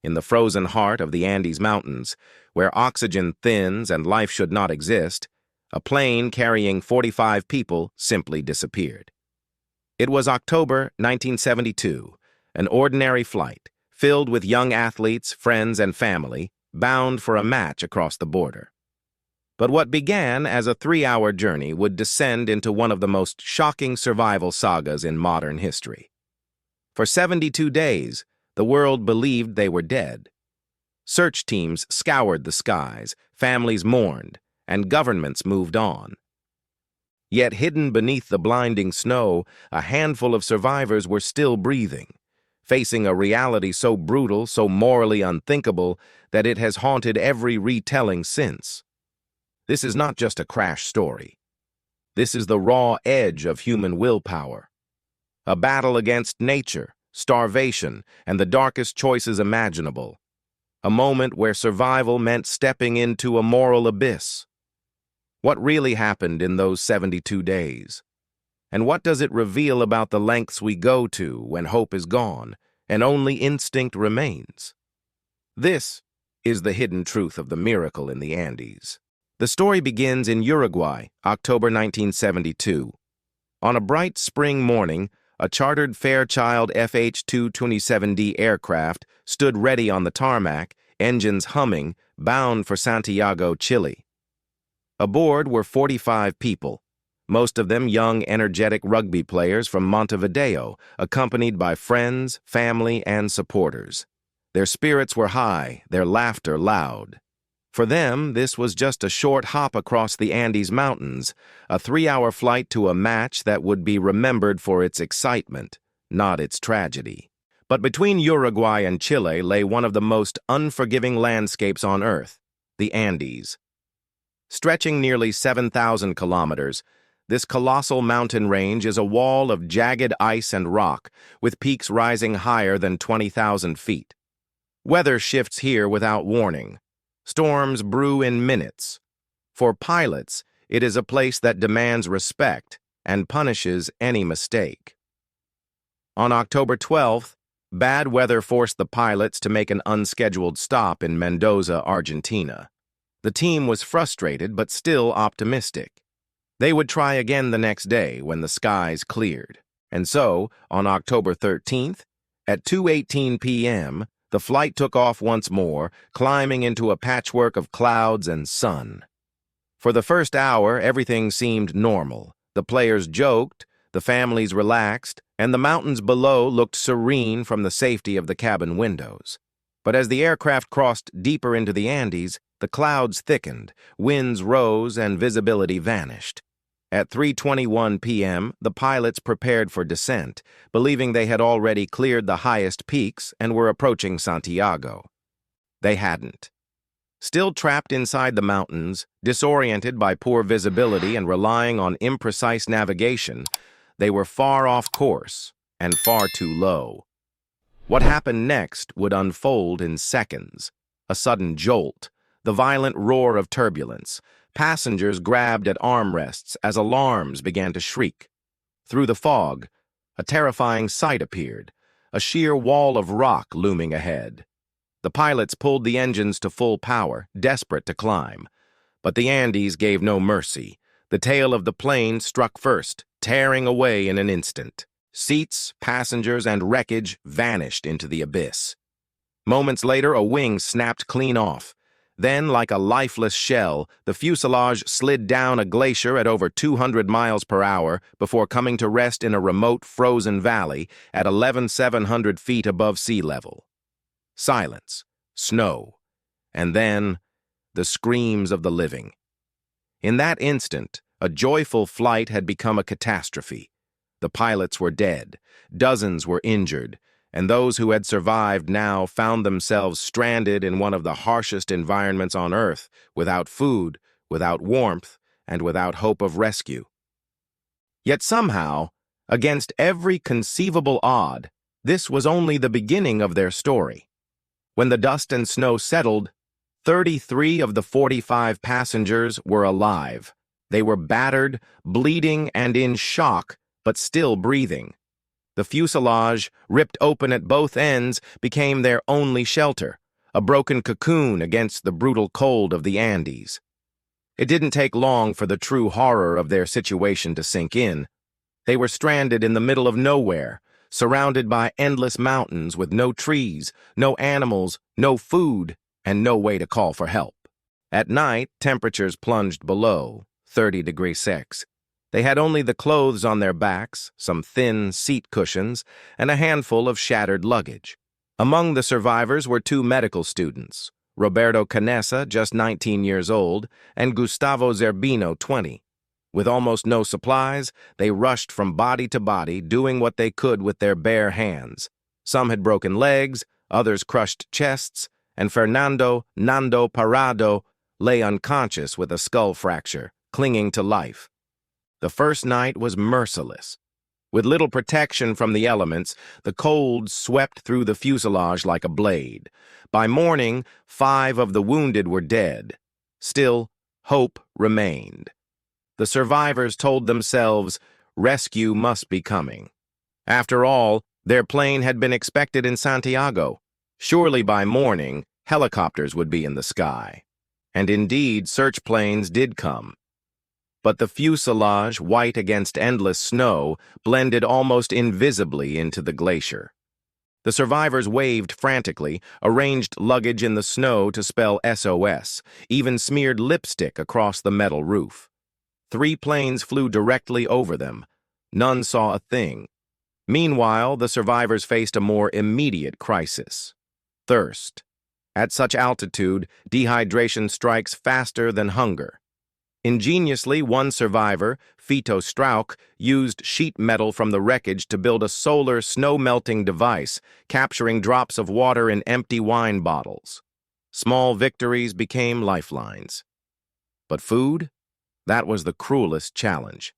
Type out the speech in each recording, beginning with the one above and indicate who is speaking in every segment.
Speaker 1: in the frozen heart of the Andes Mountains, where oxygen thins and life should not exist, a plane carrying 45 people simply disappeared. It was October 1972, an ordinary flight, filled with young athletes, friends, and family, bound for a match across the border. But what began as a 3-hour journey would descend into one of the most shocking survival sagas in modern history. For 72 days, the world believed they were dead. Search teams scoured the skies, families mourned, and governments moved on. Yet hidden beneath the blinding snow, a handful of survivors were still breathing, facing a reality so brutal, so morally unthinkable, that it has haunted every retelling since. This is not just a crash story. This is the raw edge of human willpower. A battle against nature, starvation, and the darkest choices imaginable. A moment where survival meant stepping into a moral abyss. What really happened in those 72 days? And what does it reveal about the lengths we go to when hope is gone and only instinct remains? This is the hidden truth of the miracle in the Andes. The story begins in Uruguay, October 1972. On a bright spring morning, a chartered Fairchild FH-227D aircraft stood ready on the tarmac, engines humming, bound for Santiago, Chile. Aboard were 45 people, most of them young, energetic rugby players from Montevideo, accompanied by friends, family, and supporters. Their spirits were high, their laughter loud. For them, this was just a short hop across the Andes Mountains, a 3-hour flight to a match that would be remembered for its excitement, not its tragedy. But between Uruguay and Chile lay one of the most unforgiving landscapes on Earth, the Andes. Stretching nearly 7,000 kilometers, this colossal mountain range is a wall of jagged ice and rock, with peaks rising higher than 20,000 feet. Weather shifts here without warning. Storms brew in minutes. For pilots, it is a place that demands respect and punishes any mistake. On October 12th, bad weather forced the pilots to make an unscheduled stop in Mendoza, Argentina. The team was frustrated but still optimistic. They would try again the next day when the skies cleared. And so, on October 13th, at 2:18 p.m., the flight took off once more, climbing into a patchwork of clouds and sun. For the first hour, everything seemed normal. The players joked, the families relaxed, and the mountains below looked serene from the safety of the cabin windows. But as the aircraft crossed deeper into the Andes, the clouds thickened, winds rose, and visibility vanished. At 3:21 p.m., the pilots prepared for descent, believing they had already cleared the highest peaks and were approaching Santiago. They hadn't. Still trapped inside the mountains, disoriented by poor visibility and relying on imprecise navigation, they were far off course and far too low. What happened next would unfold in seconds. A sudden jolt, the violent roar of turbulence. Passengers grabbed at armrests as alarms began to shriek. Through the fog, a terrifying sight appeared, a sheer wall of rock looming ahead. The pilots pulled the engines to full power, desperate to climb. But the Andes gave no mercy. The tail of the plane struck first, tearing away in an instant. Seats, passengers, and wreckage vanished into the abyss. Moments later, a wing snapped clean off. Then, like a lifeless shell, the fuselage slid down a glacier at over 200 miles per hour before coming to rest in a remote frozen valley at 11,700 feet above sea level. Silence, snow, and then the screams of the living. In that instant, a joyful flight had become a catastrophe. The pilots were dead, dozens were injured, and those who had survived now found themselves stranded in one of the harshest environments on Earth, without food, without warmth, and without hope of rescue. Yet somehow, against every conceivable odd, this was only the beginning of their story. When the dust and snow settled, 33 of the 45 passengers were alive. They were battered, bleeding, and in shock, but still breathing. The fuselage, ripped open at both ends, became their only shelter, a broken cocoon against the brutal cold of the Andes. It didn't take long for the true horror of their situation to sink in. They were stranded in the middle of nowhere, surrounded by endless mountains with no trees, no animals, no food, and no way to call for help. At night, temperatures plunged below 30 degrees Celsius. They had only the clothes on their backs, some thin seat cushions, and a handful of shattered luggage. Among the survivors were two medical students, Roberto Canessa, just 19 years old, and Gustavo Zerbino, 20. With almost no supplies, they rushed from body to body, doing what they could with their bare hands. Some had broken legs, others crushed chests, and Fernando Nando Parado lay unconscious with a skull fracture, clinging to life. The first night was merciless. With little protection from the elements, the cold swept through the fuselage like a blade. By morning, 5 of the wounded were dead. Still, hope remained. The survivors told themselves rescue must be coming. After all, their plane had been expected in Santiago. Surely by morning, helicopters would be in the sky. And indeed, search planes did come. But the fuselage, white against endless snow, blended almost invisibly into the glacier. The survivors waved frantically, arranged luggage in the snow to spell SOS, even smeared lipstick across the metal roof. 3 planes flew directly over them. None saw a thing. Meanwhile, the survivors faced a more immediate crisis: thirst. At such altitude, dehydration strikes faster than hunger. Ingeniously, one survivor, Fito Strauch, used sheet metal from the wreckage to build a solar snow-melting device, capturing drops of water in empty wine bottles. Small victories became lifelines. But food? That was the cruelest challenge.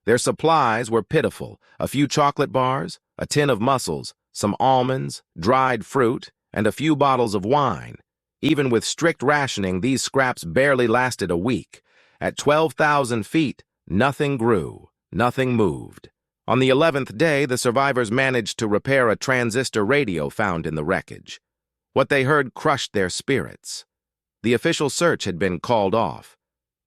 Speaker 1: Their supplies were pitiful: a few chocolate bars, a tin of mussels, some almonds, dried fruit, and a few bottles of wine. Even with strict rationing, these scraps barely lasted a week. At 12,000 feet, nothing grew, nothing moved. On the 11th day, the survivors managed to repair a transistor radio found in the wreckage. What they heard crushed their spirits. The official search had been called off.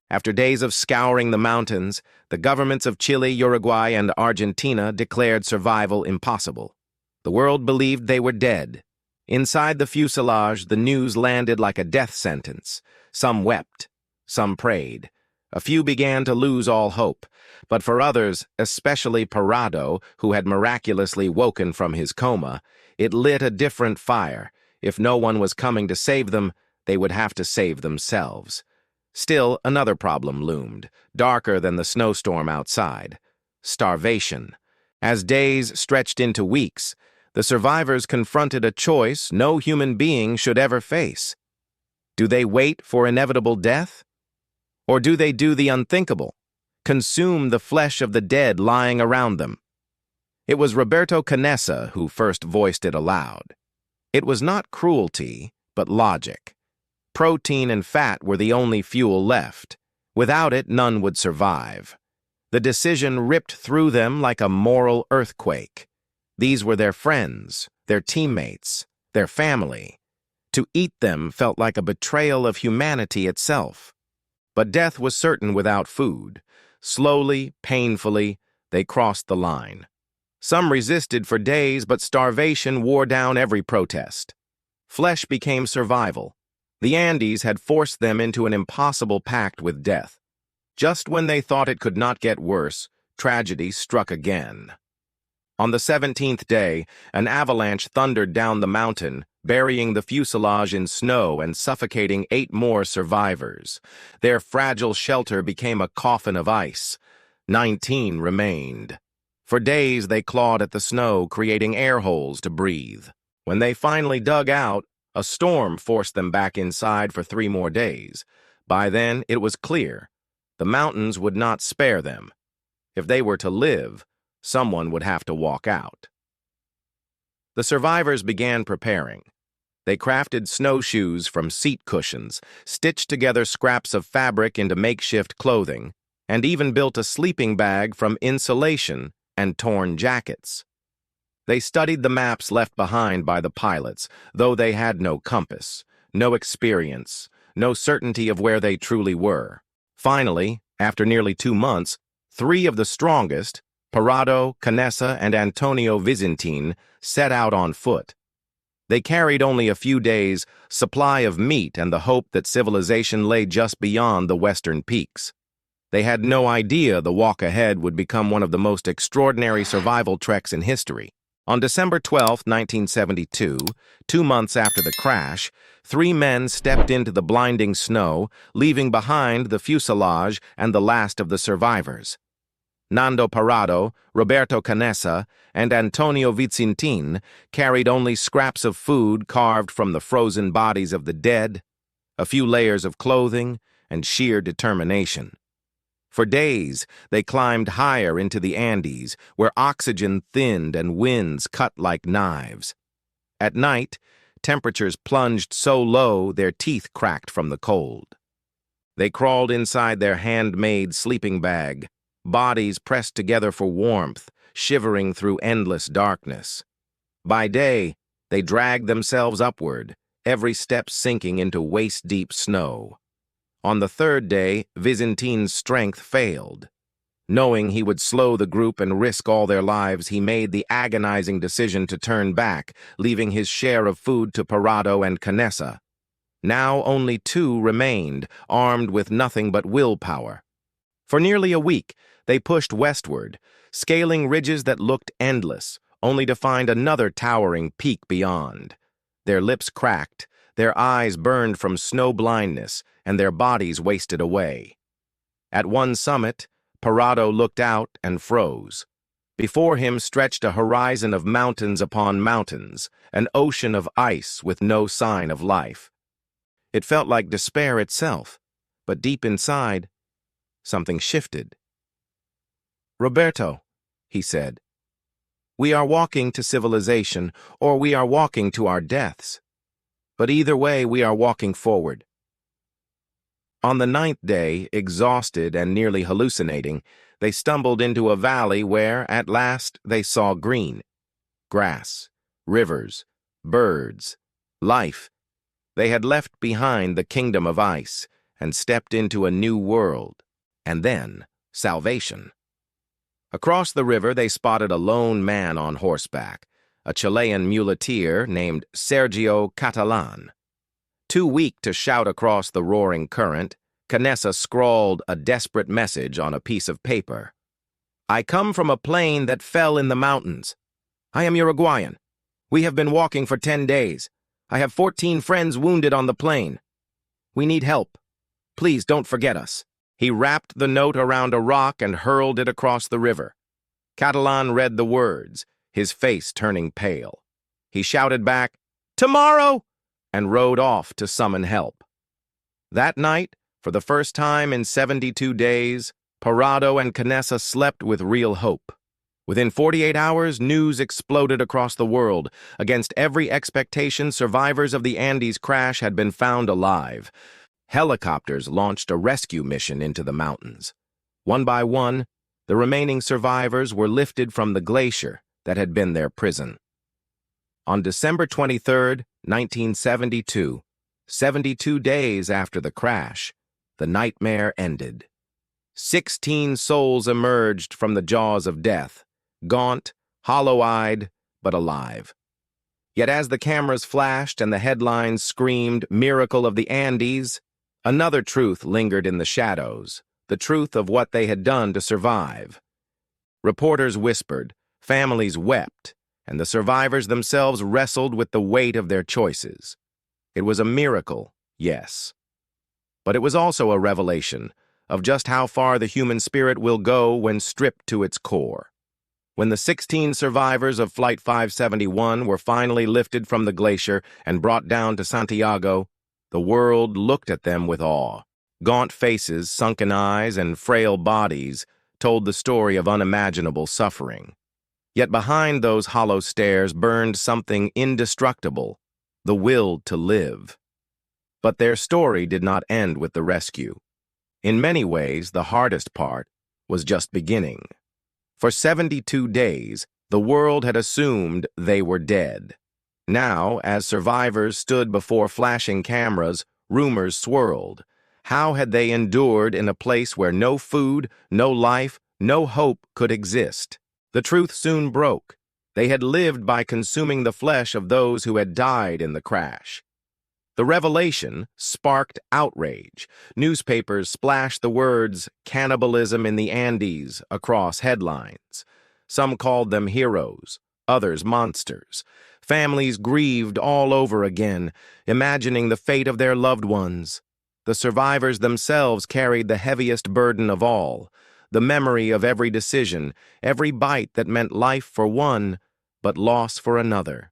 Speaker 1: After days of scouring the mountains, the governments of Chile, Uruguay, and Argentina declared survival impossible. The world believed they were dead. Inside the fuselage, the news landed like a death sentence. Some wept, some prayed. A few began to lose all hope, but for others, especially Parado, who had miraculously woken from his coma, it lit a different fire. If no one was coming to save them, they would have to save themselves. Still, another problem loomed, darker than the snowstorm outside: starvation. As days stretched into weeks, the survivors confronted a choice no human being should ever face. Do they wait for inevitable death? Or do they do the unthinkable, consume the flesh of the dead lying around them? It was Roberto Canessa who first voiced it aloud. It was not cruelty, but logic. Protein and fat were the only fuel left. Without it, none would survive. The decision ripped through them like a moral earthquake. These were their friends, their teammates, their family. To eat them felt like a betrayal of humanity itself. But death was certain without food. Slowly, painfully, they crossed the line. Some resisted for days, but starvation wore down every protest. Flesh became survival. The Andes had forced them into an impossible pact with death. Just when they thought it could not get worse, tragedy struck again. On the 17th day, an avalanche thundered down the mountain, burying the fuselage in snow and suffocating 8 more survivors. Their fragile shelter became a coffin of ice. 19 remained. For days they clawed at the snow, creating air holes to breathe. When they finally dug out, a storm forced them back inside for 3 more days. By then, it was clear: the mountains would not spare them. If they were to live, someone would have to walk out. The survivors began preparing. They crafted snowshoes from seat cushions, stitched together scraps of fabric into makeshift clothing, and even built a sleeping bag from insulation and torn jackets. They studied the maps left behind by the pilots, though they had no compass, no experience, no certainty of where they truly were. Finally, after nearly 2 months, three of the strongest, Parado, Canessa, and Antonio Vizintin, set out on foot. They carried only a few days' supply of meat and the hope that civilization lay just beyond the western peaks. They had no idea the walk ahead would become one of the most extraordinary survival treks in history. On December 12, 1972, 2 months after the crash, three men stepped into the blinding snow, leaving behind the fuselage and the last of the survivors. Nando Parado, Roberto Canessa, and Antonio Vizintin carried only scraps of food carved from the frozen bodies of the dead, a few layers of clothing, and sheer determination. For days, they climbed higher into the Andes, where oxygen thinned and winds cut like knives. At night, temperatures plunged so low their teeth cracked from the cold. They crawled inside their handmade sleeping bag, bodies pressed together for warmth, shivering through endless darkness. By day, they dragged themselves upward, every step sinking into waist-deep snow. On the third day, Vizintin's strength failed. Knowing he would slow the group and risk all their lives, he made the agonizing decision to turn back, leaving his share of food to Parado and Canessa. Now only two remained, armed with nothing but willpower. For nearly a week, they pushed westward, scaling ridges that looked endless, only to find another towering peak beyond. Their lips cracked, their eyes burned from snow blindness, and their bodies wasted away. At one summit, Parado looked out and froze. Before him stretched a horizon of mountains upon mountains, an ocean of ice with no sign of life. It felt like despair itself, but deep inside, something shifted. "Roberto," he said, "we are walking to civilization, or we are walking to our deaths. But either way, we are walking forward." On the 9th day, exhausted and nearly hallucinating, they stumbled into a valley where, at last, they saw green. Grass, rivers, birds, life. They had left behind the kingdom of ice and stepped into a new world, and then salvation. Across the river, they spotted a lone man on horseback, a Chilean muleteer named Sergio Catalan. Too weak to shout across the roaring current, Canessa scrawled a desperate message on a piece of paper. "I come from a plane that fell in the mountains. I am Uruguayan. We have been walking for 10 days. I have 14 friends wounded on the plane. We need help. Please don't forget us." He wrapped the note around a rock and hurled it across the river. Catalan read the words, his face turning pale. He shouted back, "Tomorrow!" and rode off to summon help. That night, for the first time in 72 days, Parado and Canessa slept with real hope. Within 48 hours, news exploded across the world. Against every expectation, survivors of the Andes crash had been found alive. Helicopters launched a rescue mission into the mountains. One by one, the remaining survivors were lifted from the glacier that had been their prison. On December 23, 1972, 72 days after the crash, the nightmare ended. 16 souls emerged from the jaws of death, gaunt, hollow-eyed, but alive. Yet as the cameras flashed and the headlines screamed, "Miracle of the Andes," another truth lingered in the shadows, the truth of what they had done to survive. Reporters whispered, families wept, and the survivors themselves wrestled with the weight of their choices. It was a miracle, yes. But it was also a revelation of just how far the human spirit will go when stripped to its core. When the 16 survivors of Flight 571 were finally lifted from the glacier and brought down to Santiago, the world looked at them with awe. Gaunt faces, sunken eyes, and frail bodies told the story of unimaginable suffering. Yet behind those hollow stares burned something indestructible, the will to live. But their story did not end with the rescue. In many ways, the hardest part was just beginning. For 72 days, The world had assumed they were dead. Now, as survivors stood before flashing cameras, rumors swirled. How had they endured in a place where no food, no life, no hope could exist? The truth soon broke. They had lived by consuming the flesh of those who had died in the crash. The revelation sparked outrage. Newspapers splashed the words "cannibalism in the Andes" across headlines. Some called them heroes, others monsters. Families grieved all over again, imagining the fate of their loved ones. The survivors themselves carried the heaviest burden of all, the memory of every decision, every bite that meant life for one, but loss for another.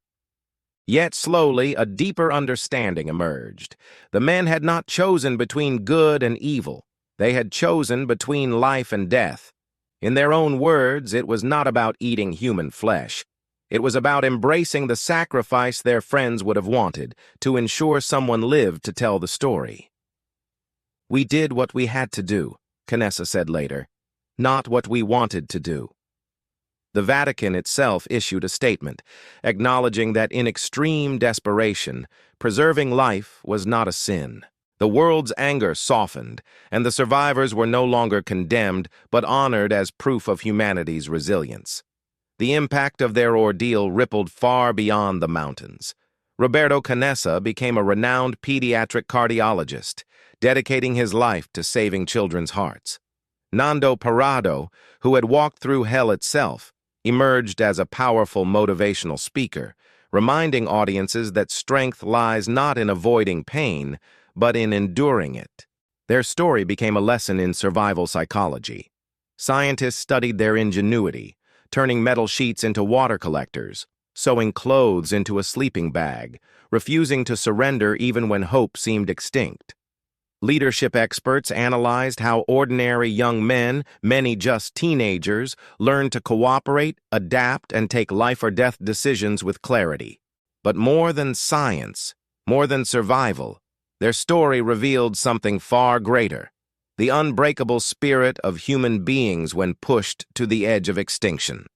Speaker 1: Yet slowly, a deeper understanding emerged. The men had not chosen between good and evil. They had chosen between life and death. In their own words, it was not about eating human flesh. It was about embracing the sacrifice their friends would have wanted to ensure someone lived to tell the story. "We did what we had to do," Canessa said later, "not what we wanted to do." The Vatican itself issued a statement, acknowledging that in extreme desperation, preserving life was not a sin. The world's anger softened, and the survivors were no longer condemned, but honored as proof of humanity's resilience. The impact of their ordeal rippled far beyond the mountains. Roberto Canessa became a renowned pediatric cardiologist, dedicating his life to saving children's hearts. Nando Parrado, who had walked through hell itself, emerged as a powerful motivational speaker, reminding audiences that strength lies not in avoiding pain, but in enduring it. Their story became a lesson in survival psychology. Scientists studied their ingenuity, turning metal sheets into water collectors, sewing clothes into a sleeping bag, refusing to surrender even when hope seemed extinct. Leadership experts analyzed how ordinary young men, many just teenagers, learned to cooperate, adapt, and take life-or-death decisions with clarity. But more than science, more than survival, their story revealed something far greater: the unbreakable spirit of human beings when pushed to the edge of extinction.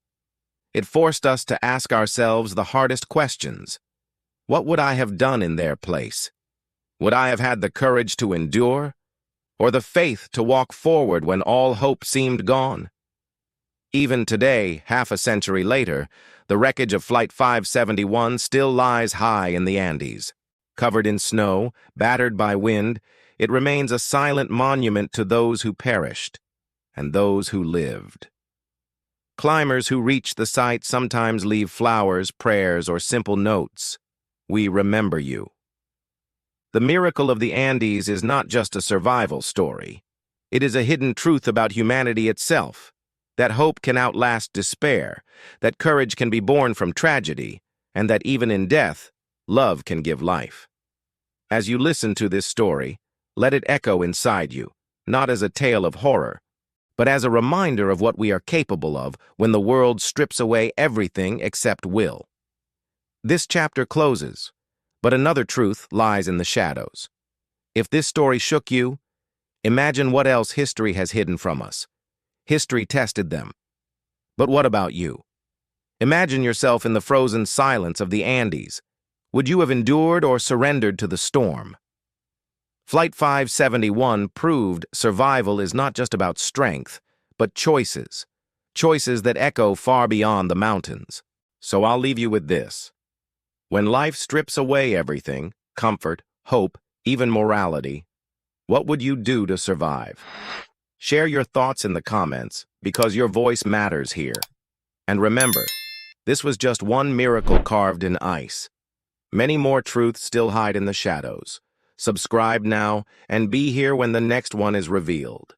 Speaker 1: It forced us to ask ourselves the hardest questions. What would I have done in their place? Would I have had the courage to endure, or the faith to walk forward when all hope seemed gone? Even today, half a century later, the wreckage of Flight 571 still lies high in the Andes. Covered in snow, battered by wind, it remains a silent monument to those who perished and those who lived. Climbers who reach the site sometimes leave flowers, prayers, or simple notes. "We remember you." The miracle of the Andes is not just a survival story. It is a hidden truth about humanity itself, that hope can outlast despair, that courage can be born from tragedy, and that even in death, love can give life. As you listen to this story, let it echo inside you, not as a tale of horror, but as a reminder of what we are capable of when the world strips away everything except will. This chapter closes, but another truth lies in the shadows. If this story shook you, imagine what else history has hidden from us. History tested them. But what about you? Imagine yourself in the frozen silence of the Andes. Would you have endured or surrendered to the storm? Flight 571 proved survival is not just about strength, but choices. Choices that echo far beyond the mountains. So I'll leave you with this. When life strips away everything, comfort, hope, even morality, what would you do to survive? Share your thoughts in the comments, because your voice matters here. And remember, this was just one miracle carved in ice. Many more truths still hide in the shadows. Subscribe now and be here when the next one is revealed.